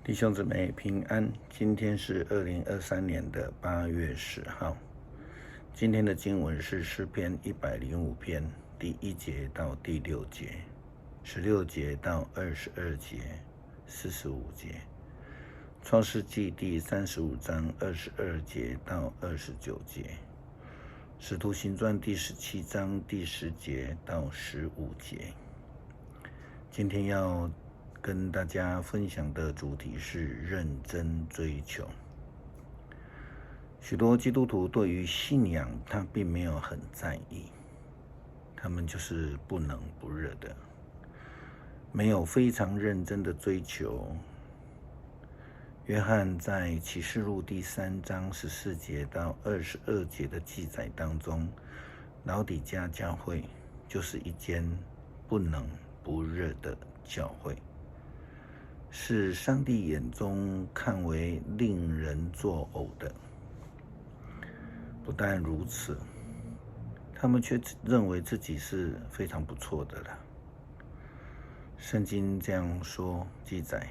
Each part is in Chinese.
弟兄姊妹平安，今天是2023年的8月10号。今天的经文是诗篇105篇第1节到第6节，16节到22节，45节。创世纪第35章22节到29节，使徒行传第17章第10节到15节。今天要跟大家分享的主题是认真追求。许多基督徒对于信仰他并没有很在意，他们就是不冷不热的，没有非常认真的追求。约翰在启示录第3章14节到22节的记载当中，老底嘉教会就是一间不冷不热的教会，是上帝眼中看为令人作呕的。不但如此，他们却认为自己是非常不错的了。圣经这样说记载：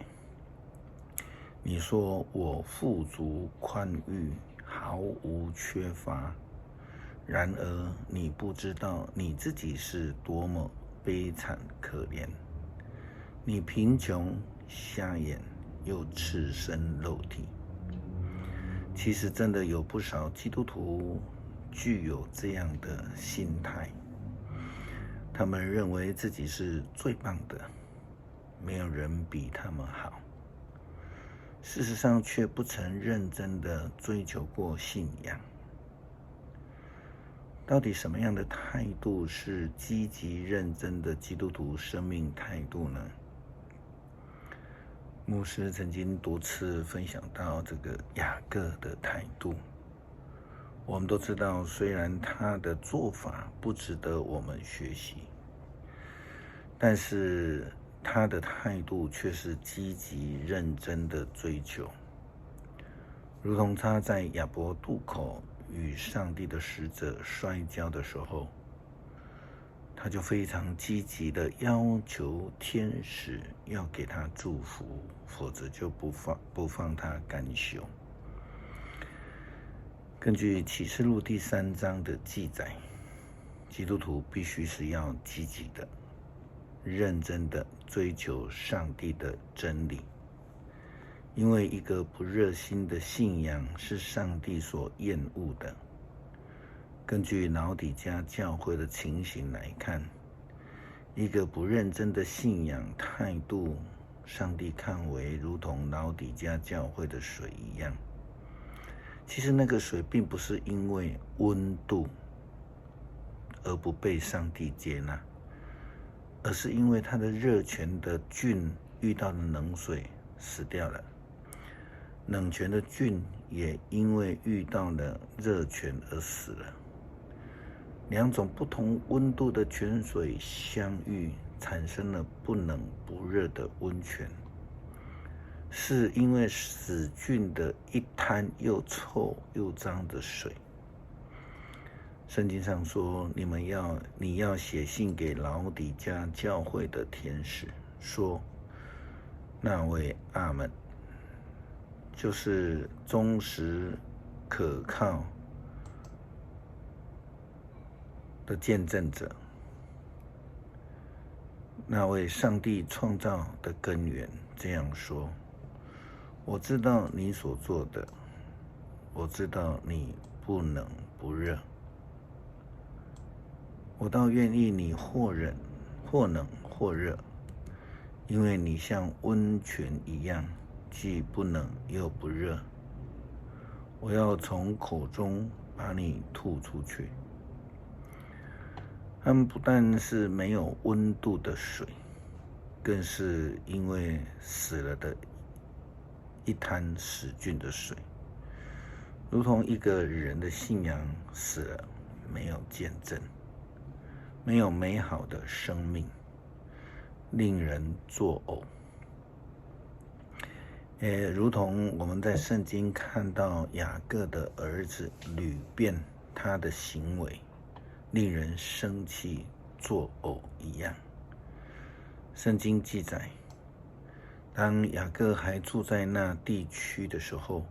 你说我富足宽裕，毫无缺乏，然而你不知道你自己是多么悲惨可怜。你贫穷瞎眼，又赤身肉体。其实真的有不少基督徒具有这样的心态，他们认为自己是最棒的，没有人比他们好。事实上却不曾认真的追求过信仰。到底什么样的态度是积极认真的基督徒生命态度呢？牧师曾经多次分享到这个雅各的态度。我们都知道，虽然他的做法不值得我们学习，但是他的态度却是积极认真的追求。如同他在亚伯渡口与上帝的使者摔跤的时候，他就非常积极的要求天使要给他祝福，否则就不放他甘休。根据启示录第3章的记载，基督徒必须是要积极的、认真的追求上帝的真理，因为一个不热心的信仰是上帝所厌恶的。根据老底嘉教会的情形来看，一个不认真的信仰态度，上帝看为如同老底嘉教会的水一样。其实那个水并不是因为温度而不被上帝接纳，而是因为它的热泉的菌遇到了冷水死掉了，冷泉的菌也因为遇到了热泉而死了。两种不同温度的泉水相遇，产生了不冷不热的温泉，是因为死菌的一滩又臭又脏的水。圣经上说，你要写信给老底嘉教会的天使，说那位阿们，就是忠实可靠的见证者，那位上帝创造的根源这样说：我知道你所做的，我知道你不冷不热，我倒愿意你或冷或热，因为你像温泉一样，既不冷又不热，我要从口中把你吐出去。他们不但是没有温度的水，更是因为死了的一滩死菌的水，如同一个人的信仰死了，没有见证，没有美好的生命，令人作呕。如同我们在圣经看到雅各的儿子吕便他的行为令人生气作呕一样。圣经记载，当雅各还住在那地区的时候，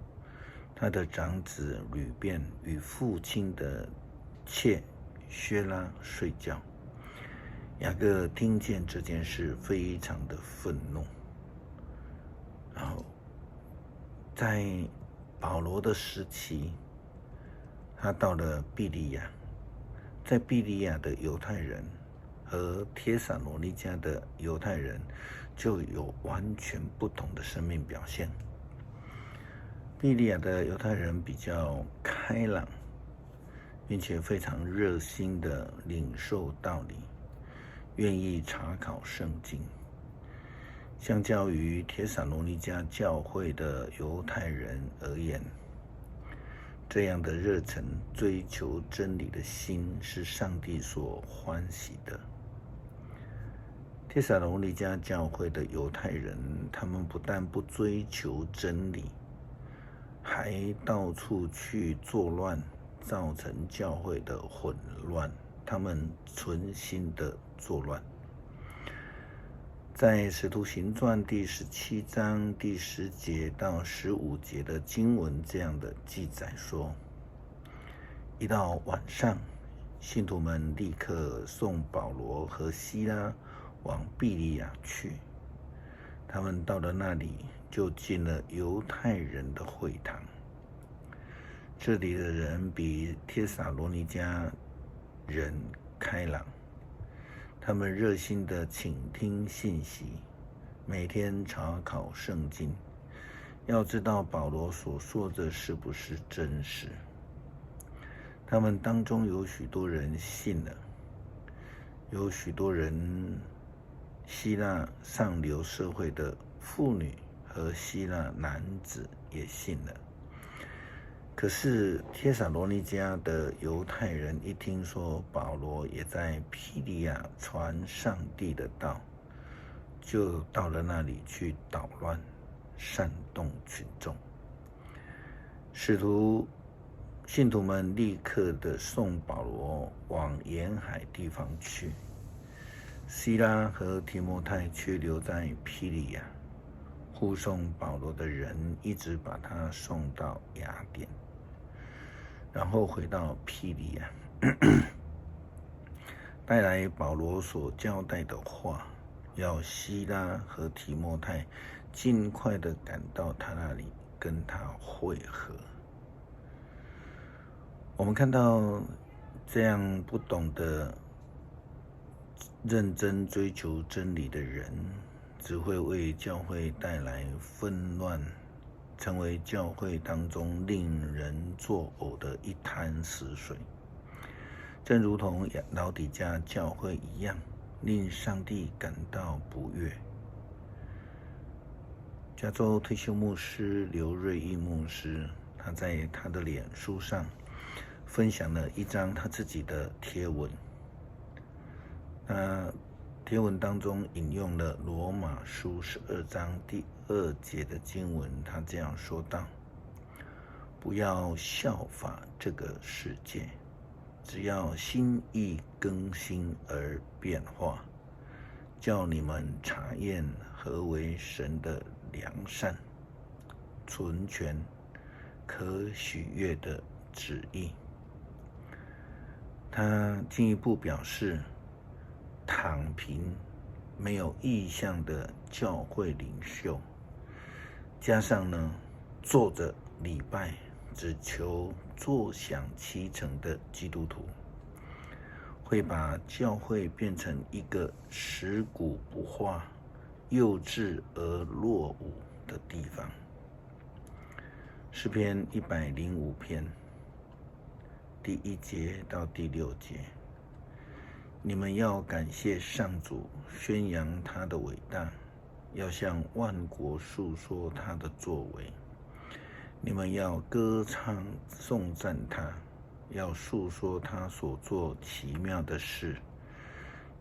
他的长子吕便与父亲的妾薛拉睡觉。雅各听见这件事，非常的愤怒。然后，在保罗的时期，他到了庇利亚，在庇利亚的犹太人和帖撒罗尼迦的犹太人就有完全不同的生命表现。庇利亚的犹太人比较开朗，并且非常热心的领受道理，愿意查考圣经。相较于帖撒罗尼迦教会的犹太人而言，这样的热忱追求真理的心是上帝所欢喜的。帖撒罗尼迦教会的犹太人，他们不但不追求真理，还到处去作乱，造成教会的混乱。他们存心的作乱。在《使徒行传》第17章第10节到15节的经文这样的记载说，一到晚上，信徒们立刻送保罗和西拉往庇利亚去。他们到了那里，就进了犹太人的会堂。这里的人比帖撒罗尼迦人开朗，他们热心地倾听信息，每天查考圣经，要知道保罗所说的是不是真实。他们当中有许多人信了，有许多人希腊上流社会的妇女和希腊男子也信了。可是帖撒罗尼迦的犹太人一听说保罗也在庇利亚传上帝的道，就到了那里去捣乱，煽动群众。信徒们立刻的送保罗往沿海地方去，西拉和提摩太却留在庇利亚。护送保罗的人一直把他送到雅典，然后回到庇利亚，带来保罗所交代的话，要西拉和提摩太尽快的赶到他那里跟他会合。我们看到这样不懂得认真追求真理的人，只会为教会带来纷乱，成为教会当中令人作呕的一滩死水，正如同老底嘉教会一样，令上帝感到不悦。加州退休牧师刘瑞义牧师，他在他的脸书上分享了一张他自己的贴文。那贴文当中引用了罗马书12章第2节的经文，他这样说道：不要效法这个世界，只要心意更新而变化，叫你们查验何为神的良善、纯全、可喜悦的旨意。他进一步表示，躺平、没有意向的教会领袖，加上坐着礼拜只求坐享其成的基督徒，会把教会变成一个食古不化、幼稚而落伍的地方。诗篇105篇第1节到第6节，你们要感谢上主，宣扬他的伟大，要向万国述说他的作为。你们要歌唱颂赞他，要述说他所做奇妙的事。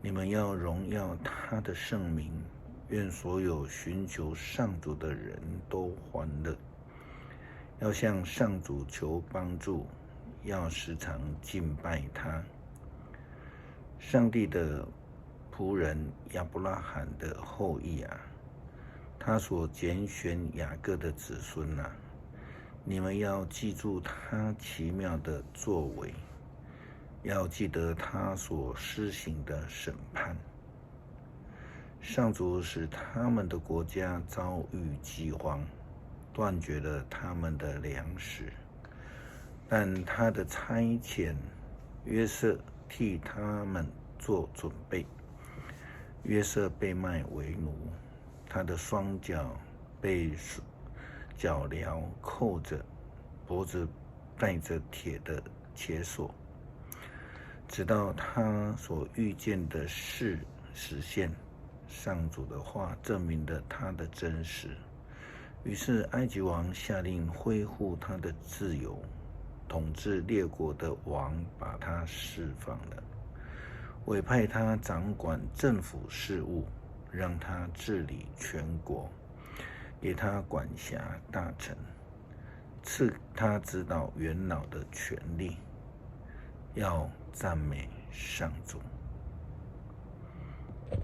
你们要荣耀他的圣名，愿所有寻求上主的人都欢乐。要向上主求帮助，要时常敬拜他。上帝的仆人亚伯拉罕的后裔啊，他所拣选雅各的子孙啊，你们要记住他奇妙的作为，要记得他所施行的审判。上主使他们的国家遭遇饥荒，断绝了他们的粮食，但他的差遣约瑟替他们做准备。约瑟被卖为奴，他的双脚被脚镣扣着，脖子带着铁的切锁，直到他所遇见的事实现。上主的话证明了他的真实。于是埃及王下令恢复他的自由，统治列国的王把他释放了，委派他掌管政府事务，让他治理全国，给他管辖大臣，赐他指导元老的权力。要赞美上主。